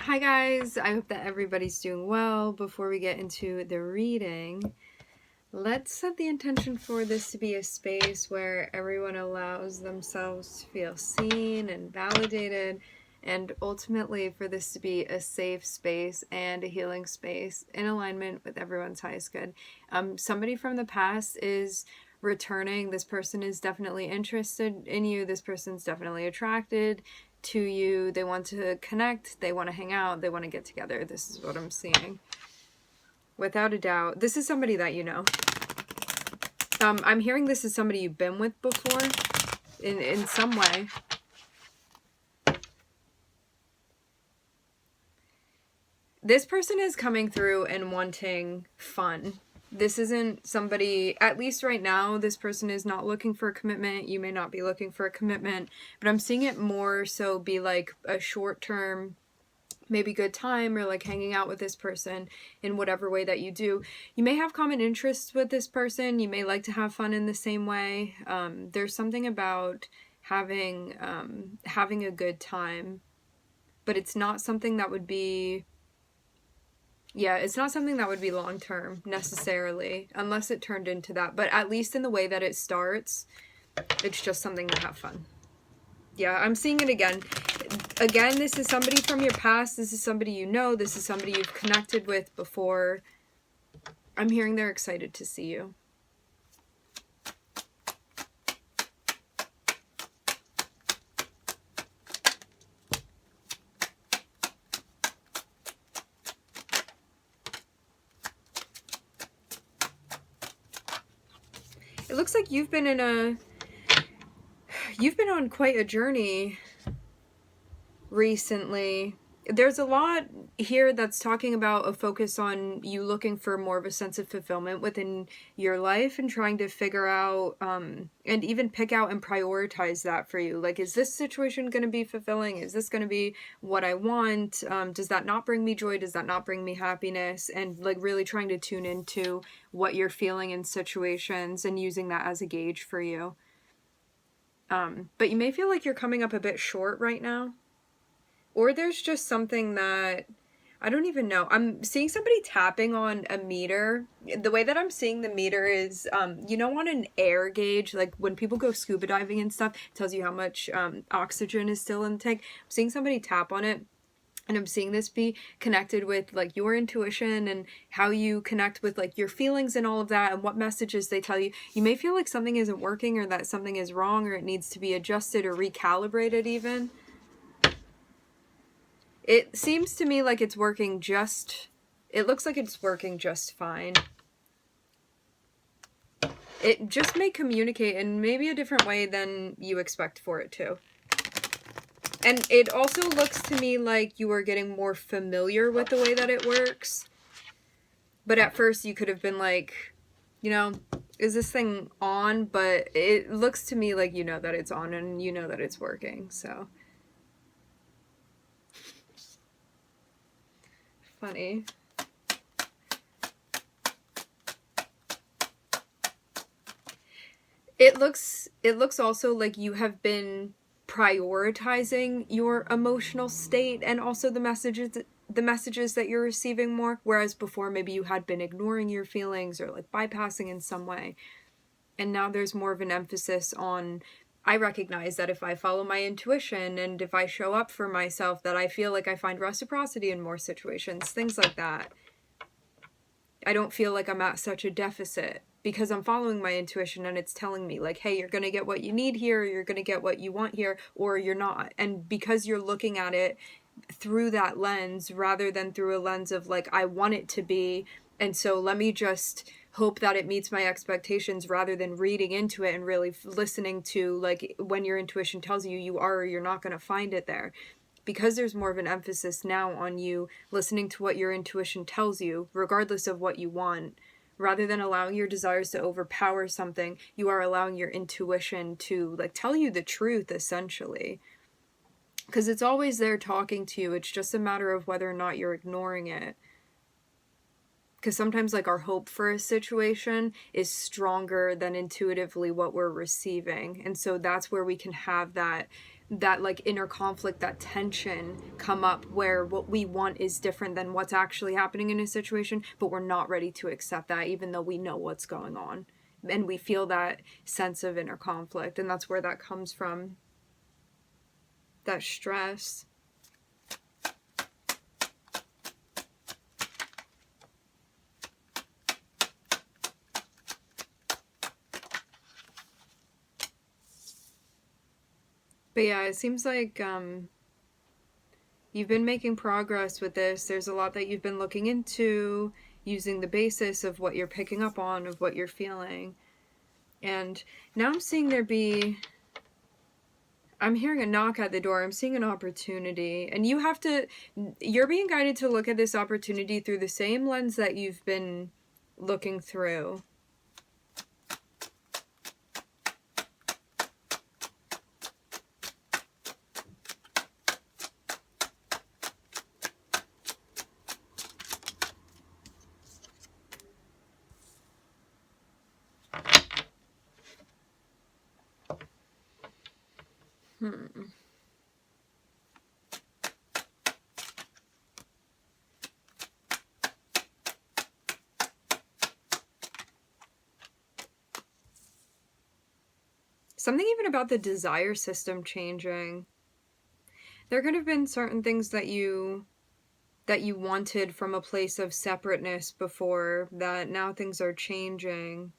Hi guys, I hope that everybody's doing well. Before we get into the reading, let's set the intention for this to be a space where everyone allows themselves to feel seen and validated, and ultimately for this to be a safe space and a healing space in alignment with everyone's highest good. Somebody from the past is returning. This person is definitely interested in you. This person's definitely attracted to you. They want to connect. They want to hang out. They want to get together. This is what I'm seeing. Without a doubt, this is somebody that you know. I'm hearing this is somebody you've been with before in some way. This person is coming through and wanting fun. This isn't somebody, at least right now, this person is not looking for a commitment. You may not be looking for a commitment, but I'm seeing it more so be like a short-term, maybe good time, or like hanging out with this person in whatever way that you do. You may have common interests with this person. You may like to have fun in the same way. There's something about having a good time, but it's not something that would be... Yeah, it's not something that would be long-term, necessarily, unless it turned into that. But at least in the way that it starts, it's just something to have fun. Yeah, I'm seeing it again. Again, this is somebody from your past. This is somebody you know. This is somebody you've connected with before. I'm hearing they're excited to see you. It looks like you've been on quite a journey recently. There's a lot here that's talking about a focus on you looking for more of a sense of fulfillment within your life and trying to figure out and even pick out and prioritize that for you. Like, is this situation going to be fulfilling? Is this going to be what I want? Does that not bring me joy? Does that not bring me happiness? And like really trying to tune into what you're feeling in situations and using that as a gauge for you. But you may feel like you're coming up a bit short right now. Or there's just something that, I don't even know. I'm seeing somebody tapping on a meter. The way that I'm seeing the meter is, you know, on an air gauge, like when people go scuba diving and stuff, it tells you how much oxygen is still in the tank. I'm seeing somebody tap on it. And I'm seeing this be connected with like your intuition and how you connect with like your feelings and all of that and what messages they tell you. You may feel like something isn't working or that something is wrong or it needs to be adjusted or recalibrated even. It seems to me like it's working just... It looks like it's working just fine. It just may communicate in maybe a different way than you expect for it to. And it also looks to me like you are getting more familiar with the way that it works. But at first you could have been like, you know, is this thing on? But it looks to me like you know that it's on and you know that it's working, so... Funny. It looks also like you have been prioritizing your emotional state and also the messages that you're receiving more, whereas before maybe you had been ignoring your feelings or like bypassing in some way. And now there's more of an emphasis on, I recognize that if I follow my intuition and if I show up for myself, that I feel like I find reciprocity in more situations, things like that. I don't feel like I'm at such a deficit because I'm following my intuition and it's telling me like, hey, you're going to get what you need here, you're going to get what you want here, or you're not. And because you're looking at it through that lens rather than through a lens of like, I want it to be, and so let me just hope that it meets my expectations rather than reading into it and really listening to like when your intuition tells you you are or you're not going to find it there. Because there's more of an emphasis now on you listening to what your intuition tells you, regardless of what you want, rather than allowing your desires to overpower something, you are allowing your intuition to like tell you the truth, essentially. Because it's always there talking to you. It's just a matter of whether or not you're ignoring it. Because sometimes like our hope for a situation is stronger than intuitively what we're receiving. And so that's where we can have that that like inner conflict, that tension come up where what we want is different than what's actually happening in a situation, but we're not ready to accept that even though we know what's going on. And we feel that sense of inner conflict, and that's where that comes from, that stress. But yeah, it seems like you've been making progress with this. There's a lot that you've been looking into, using the basis of what you're picking up on, of what you're feeling. And now I'm seeing I'm hearing a knock at the door. I'm seeing an opportunity. And you're being guided to look at this opportunity through the same lens that you've been looking through. Something even about the desire system changing. There could have been certain things that you wanted from a place of separateness before, that now things are changing.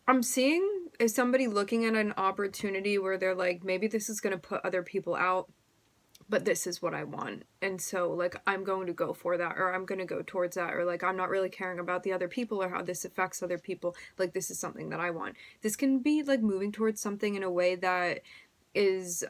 I'm seeing is somebody looking at an opportunity where they're like, maybe this is going to put other people out, but this is what I want. And so like, I'm going to go for that, or I'm going to go towards that, or like, I'm not really caring about the other people or how this affects other people. Like, this is something that I want. This can be like moving towards something in a way that is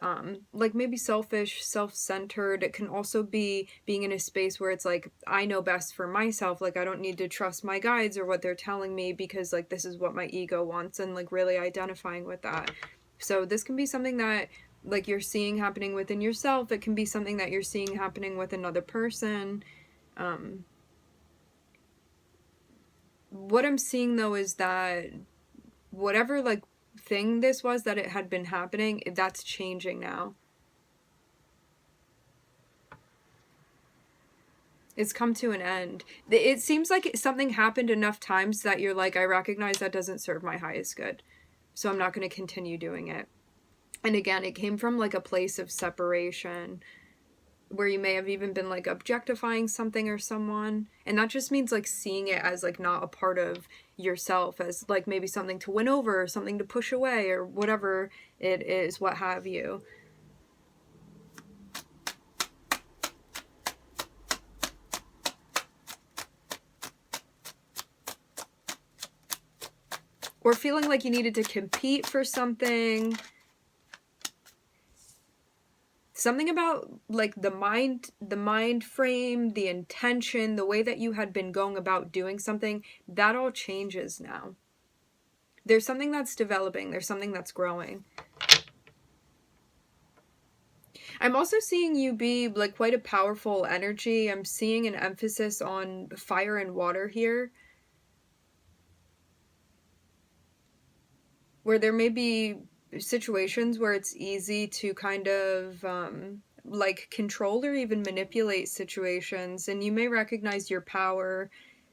like maybe selfish, self-centered. It can also be being in a space where it's like, I know best for myself, like I don't need to trust my guides or what they're telling me because like this is what my ego wants, and like really identifying with that. So this can be something that like you're seeing happening within yourself. It can be something that you're seeing happening with another person. What I'm seeing though is that whatever like thing this was that it had been happening, that's changing now. It's come to an end. It seems like something happened enough times that you're like, I recognize that doesn't serve my highest good, so I'm not going to continue doing it. And again, it came from like a place of separation where you may have even been like objectifying something or someone, and that just means like seeing it as like not a part of yourself, as like maybe something to win over or something to push away or whatever it is, what have you. Or feeling like you needed to compete for something. Something about like the mind frame, the intention, the way that you had been going about doing something, that all changes now. There's something that's developing. There's something that's growing. I'm also seeing you be like quite a powerful energy. I'm seeing an emphasis on fire and water here, where there may be situations where it's easy to kind of like control or even manipulate situations, and you may recognize your power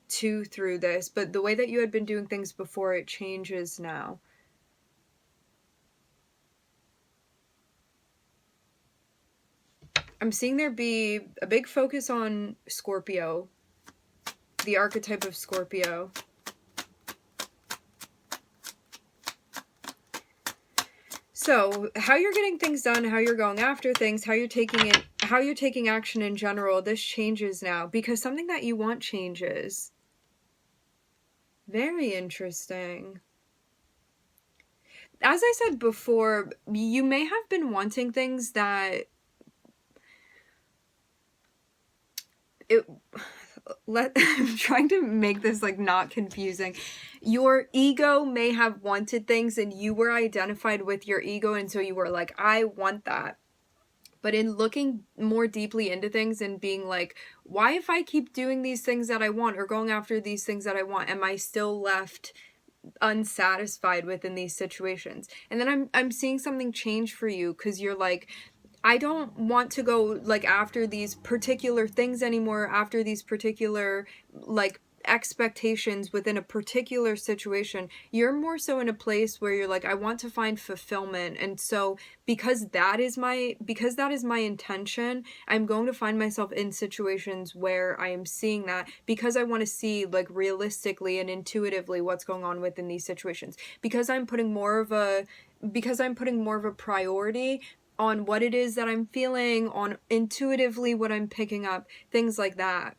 too through this, but the way that you had been doing things before, it changes now. I'm seeing there be a big focus on Scorpio, the archetype of Scorpio. So, how you're getting things done, how you're going after things, how you're taking action in general, this changes now because something that you want changes. Very interesting. As I said before, you may have been wanting things that I'm trying to make this like not confusing. Your ego may have wanted things and you were identified with your ego, and so you were like, I want that. But in looking more deeply into things and being like, why, if I keep doing these things that I want or going after these things that I want, am I still left unsatisfied within these situations? And then I'm seeing something change for you, because you're like, I don't want to go like after these particular things anymore, after these particular like expectations within a particular situation. You're more so in a place where you're like, I want to find fulfillment. And so because that is my intention, I'm going to find myself in situations where I am seeing that, because I want to see like realistically and intuitively what's going on within these situations, because I'm putting more of a priority on what it is that I'm feeling, on intuitively what I'm picking up, things like that,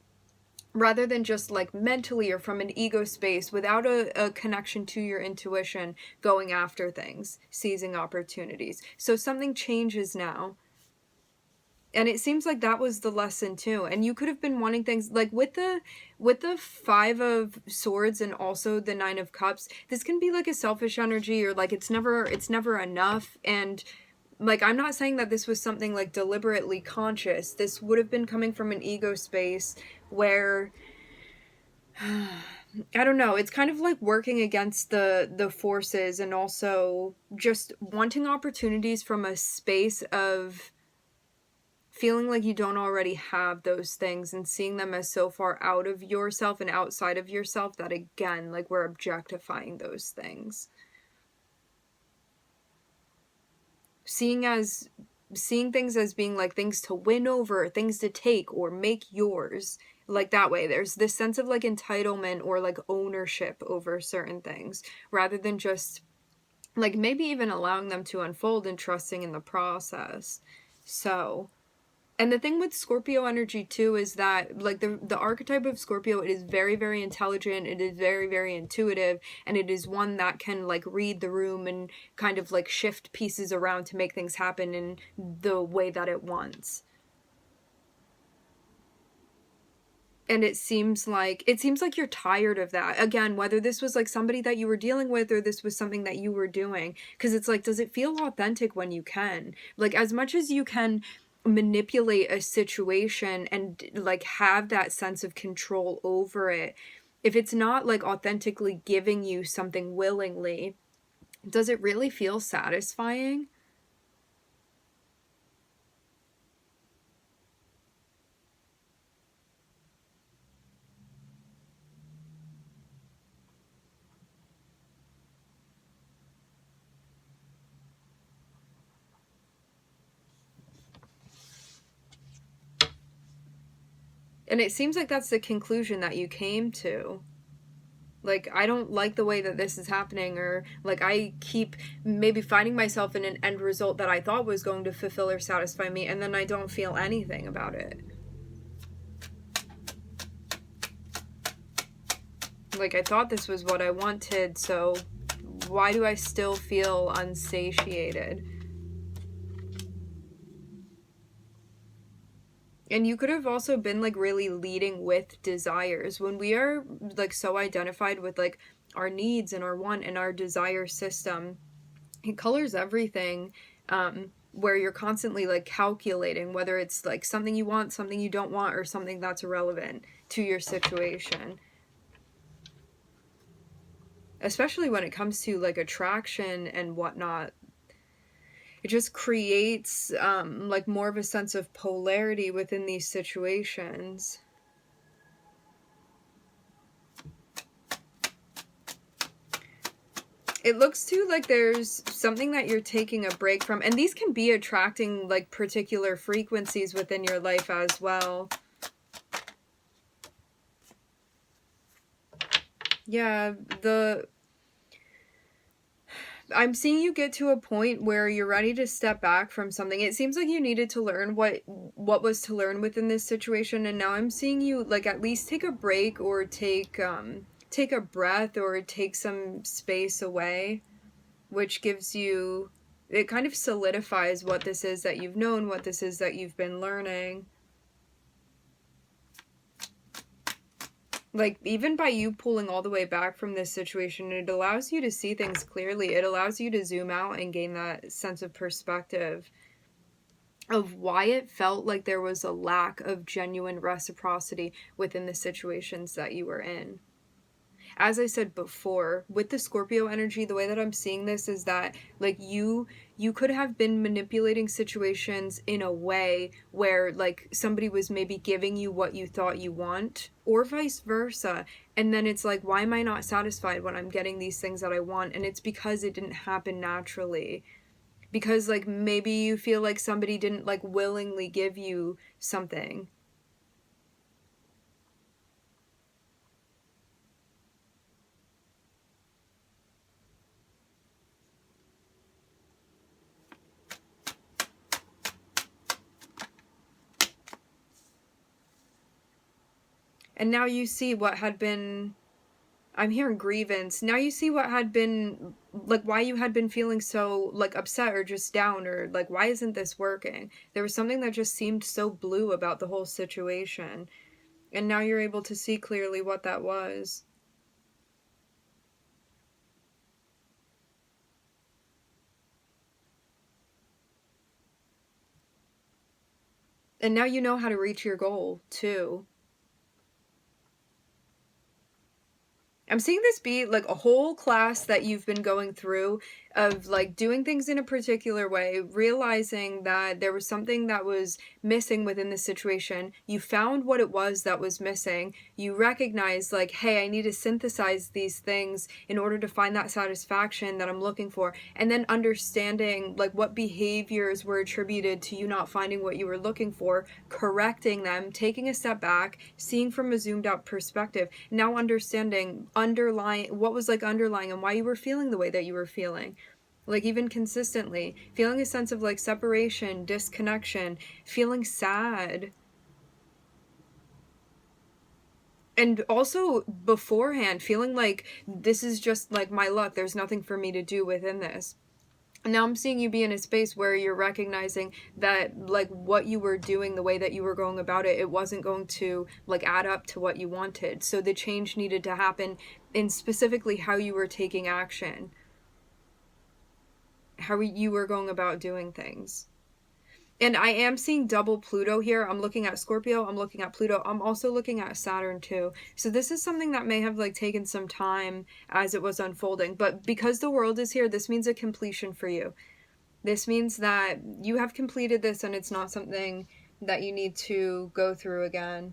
rather than just like mentally or from an ego space without a connection to your intuition, going after things, seizing opportunities. So something changes now. And it seems like that was the lesson too. And you could have been wanting things like with the Five of Swords and also the Nine of Cups. This can be like a selfish energy, or like it's never enough. And like, I'm not saying that this was something like deliberately conscious. This would have been coming from an ego space where I don't know, it's kind of like working against the forces, and also just wanting opportunities from a space of feeling like you don't already have those things, and seeing them as so far out of yourself and outside of yourself that, again, like, we're objectifying those things. Seeing things as being like things to win over, things to take or make yours. Like, that way there's this sense of like entitlement or like ownership over certain things, rather than just like maybe even allowing them to unfold and trusting in the process. So, and the thing with Scorpio energy too is that like the archetype of Scorpio, it is very, very intelligent, it is very, very intuitive, and it is one that can like read the room and kind of like shift pieces around to make things happen in the way that it wants. And it seems like you're tired of that. Again, whether this was like somebody that you were dealing with or this was something that you were doing, because it's like, does it feel authentic when you can? Like, as much as you can manipulate a situation and like have that sense of control over it, if it's not like authentically giving you something willingly, does it really feel satisfying? And it seems like that's the conclusion that you came to. Like, I don't like the way that this is happening, or like I keep maybe finding myself in an end result that I thought was going to fulfill or satisfy me, and then I don't feel anything about it. Like, I thought this was what I wanted, so why do I still feel unsatiated? And you could have also been like really leading with desires. When we are like so identified with like our needs and our want and our desire system, it colors everything. Where you're constantly like calculating whether it's like something you want, something you don't want, or something that's irrelevant to your situation. Especially when it comes to like attraction and whatnot. It just creates like more of a sense of polarity within these situations. It looks too like there's something that you're taking a break from, and these can be attracting like particular frequencies within your life as well. Yeah, I'm seeing you get to a point where you're ready to step back from something. It seems like you needed to learn what was to learn within this situation, and now I'm seeing you like at least take a break, or take a breath, or take some space away, which gives you, it kind of solidifies what this is that you've known, what this is that you've been learning. Like, even by you pulling all the way back from this situation, it allows you to see things clearly. It allows you to zoom out and gain that sense of perspective. of why it felt like there was a lack of genuine reciprocity within the situations that you were in. As I said before, with the Scorpio energy, the way that I'm seeing this is that, like, you could have been manipulating situations in a way where, like, somebody was maybe giving you what you thought you want, or vice versa. And then it's like, why am I not satisfied when I'm getting these things that I want? And it's because it didn't happen naturally. Because, like, maybe you feel like somebody didn't, like, willingly give you something. And now you see what had been, I'm hearing grievance. Now you see what had been, like, why you had been feeling so, like, upset or just down, or, like, why isn't this working? There was something that just seemed so blue about the whole situation. And now you're able to see clearly what that was. And now you know how to reach your goal, too. I'm seeing this be like a whole class that you've been going through of, like, doing things in a particular way, realizing that there was something that was missing within the situation. You found what it was that was missing. You recognize, like, hey, I need to synthesize these things in order to find that satisfaction that I'm looking for. And then understanding, like, what behaviors were attributed to you not finding what you were looking for, correcting them, taking a step back, seeing from a zoomed out perspective, now understanding underlying what was, like, underlying and why you were feeling the way that you were feeling. Like, even consistently feeling a sense of, like, separation, disconnection, feeling sad. And also beforehand feeling like this is just, like, my luck, there's nothing for me to do within this. And now I'm seeing you be in a space where you're recognizing that, like, what you were doing, the way that you were going about it, it wasn't going to, like, add up to what you wanted. So the change needed to happen in specifically how you were taking action, how you were going about doing things. And I am seeing double Pluto here. I'm looking at Scorpio, I'm looking at Pluto, I'm also looking at Saturn too. So this is something that may have, like, taken some time as it was unfolding. But because the world is here, this means a completion for you. This means that you have completed this and it's not something that you need to go through again.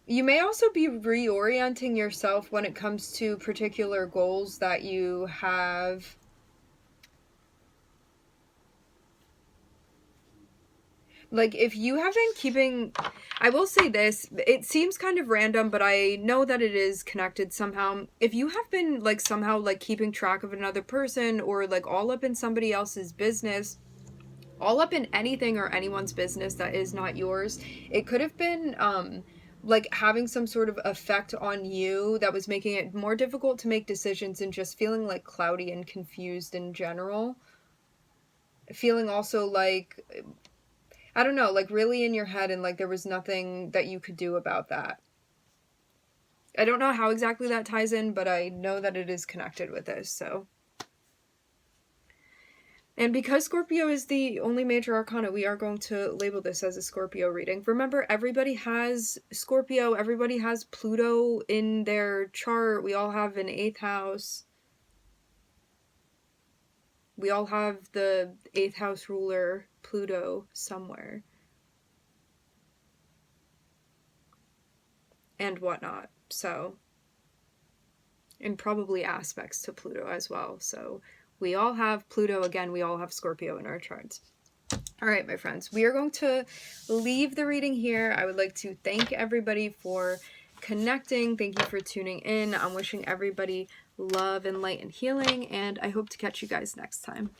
You may also be reorienting yourself when it comes to particular goals that you have. Like, if you have been keeping, I will say this, it seems kind of random, but I know that it is connected somehow. If you have been, like, somehow, like, keeping track of another person, or, like, all up in somebody else's business, all up in anything or anyone's business that is not yours, it could have been, like, having some sort of effect on you that was making it more difficult to make decisions and just feeling, like, cloudy and confused in general. Feeling also like, I don't know, like, really in your head, and, like, there was nothing that you could do about that. I don't know how exactly that ties in, but I know that it is connected with this, so. And because Scorpio is the only major arcana, we are going to label this as a Scorpio reading. Remember, everybody has Scorpio, everybody has Pluto in their chart. We all have an 8th house. We all have the 8th house ruler, Pluto, somewhere. And whatnot. So, and probably aspects to Pluto as well. So we all have Pluto. Again, we all have Scorpio in our charts. All right, my friends, we are going to leave the reading here. I would like to thank everybody for connecting. Thank you for tuning in. I'm wishing everybody love and light and healing, and I hope to catch you guys next time.